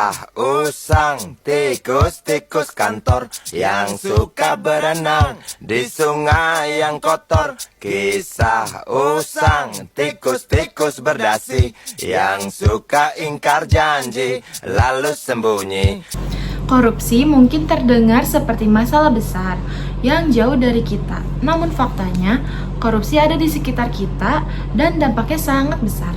Kisah usang tikus-tikus kantor yang suka berenang di sungai yang kotor. Kisah usang tikus-tikus berdasi yang suka ingkar janji lalu sembunyi. Korupsi mungkin terdengar seperti masalah besar yang jauh dari kita. Namun faktanya, korupsi ada di sekitar kita dan dampaknya sangat besar.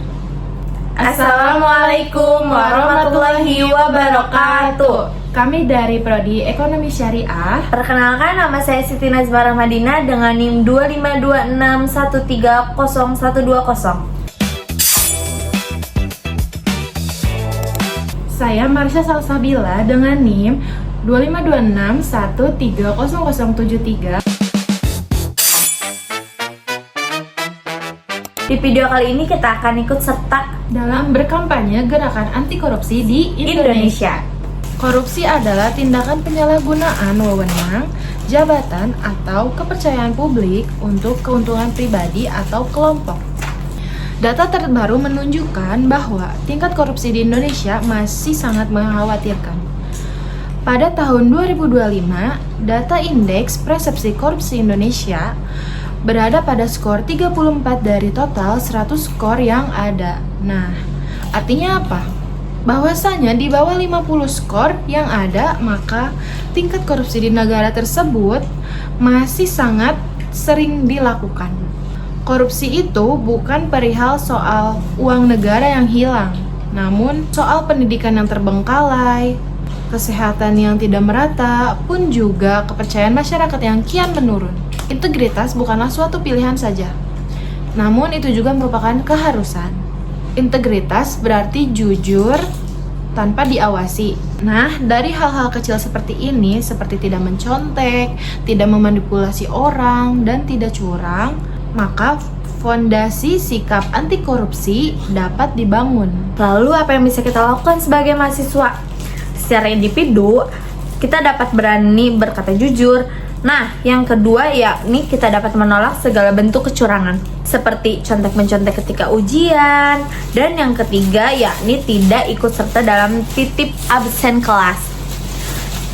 Assalamualaikum warahmatullahi wabarakatuh. Kami dari Prodi Ekonomi Syariah. Perkenalkan, nama saya Siti Nazbarah Madinah dengan NIM 2526130120. Saya Marsha Salsabila dengan NIM 2526130073. Di video kali ini kita akan ikut serta Dalam berkampanye gerakan anti korupsi di Indonesia. Korupsi adalah tindakan penyalahgunaan wewenang, jabatan, atau kepercayaan publik untuk keuntungan pribadi atau kelompok. Data terbaru menunjukkan bahwa tingkat korupsi di Indonesia masih sangat mengkhawatirkan. Pada tahun 2025, data Indeks Persepsi Korupsi Indonesia berada pada skor 34 dari total 100 skor yang ada. Nah, artinya apa? Bahwasanya di bawah 50 skor yang ada, maka tingkat korupsi di negara tersebut masih sangat sering dilakukan. Korupsi itu bukan perihal soal uang negara yang hilang, namun soal pendidikan yang terbengkalai, kesehatan yang tidak merata, pun juga kepercayaan masyarakat yang kian menurun. Integritas bukanlah suatu pilihan saja, namun itu juga merupakan keharusan. Integritas berarti jujur tanpa diawasi. Nah, dari hal-hal kecil seperti ini, seperti tidak mencontek, tidak memanipulasi orang, dan tidak curang, maka fondasi sikap anti korupsi dapat dibangun. Lalu apa yang bisa kita lakukan sebagai mahasiswa? Secara individu, kita dapat berani berkata jujur. Nah, yang kedua yakni kita dapat menolak segala bentuk kecurangan seperti contek-mencontek ketika ujian. Dan yang ketiga yakni tidak ikut serta dalam titip absen kelas,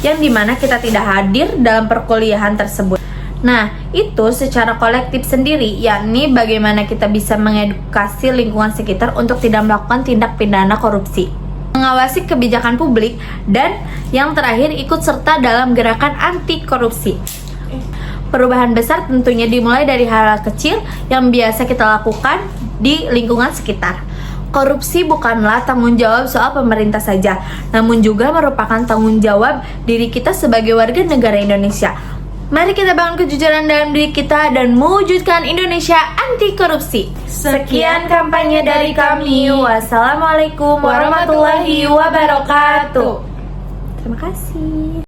yang dimana kita tidak hadir dalam perkuliahan tersebut. Nah, itu secara kolektif sendiri, yakni bagaimana kita bisa mengedukasi lingkungan sekitar untuk tidak melakukan tindak pidana korupsi, mengawasi kebijakan publik, dan yang terakhir ikut serta dalam gerakan anti korupsi. Perubahan besar tentunya dimulai dari hal-hal kecil yang biasa kita lakukan di lingkungan sekitar. Korupsi bukanlah tanggung jawab soal pemerintah saja, namun juga merupakan tanggung jawab diri kita sebagai warga negara Indonesia. Mari kita bangun kejujuran dalam diri kita dan mewujudkan Indonesia anti korupsi. Sekian kampanye dari kami. Wassalamualaikum warahmatullahi wabarakatuh. Terima kasih.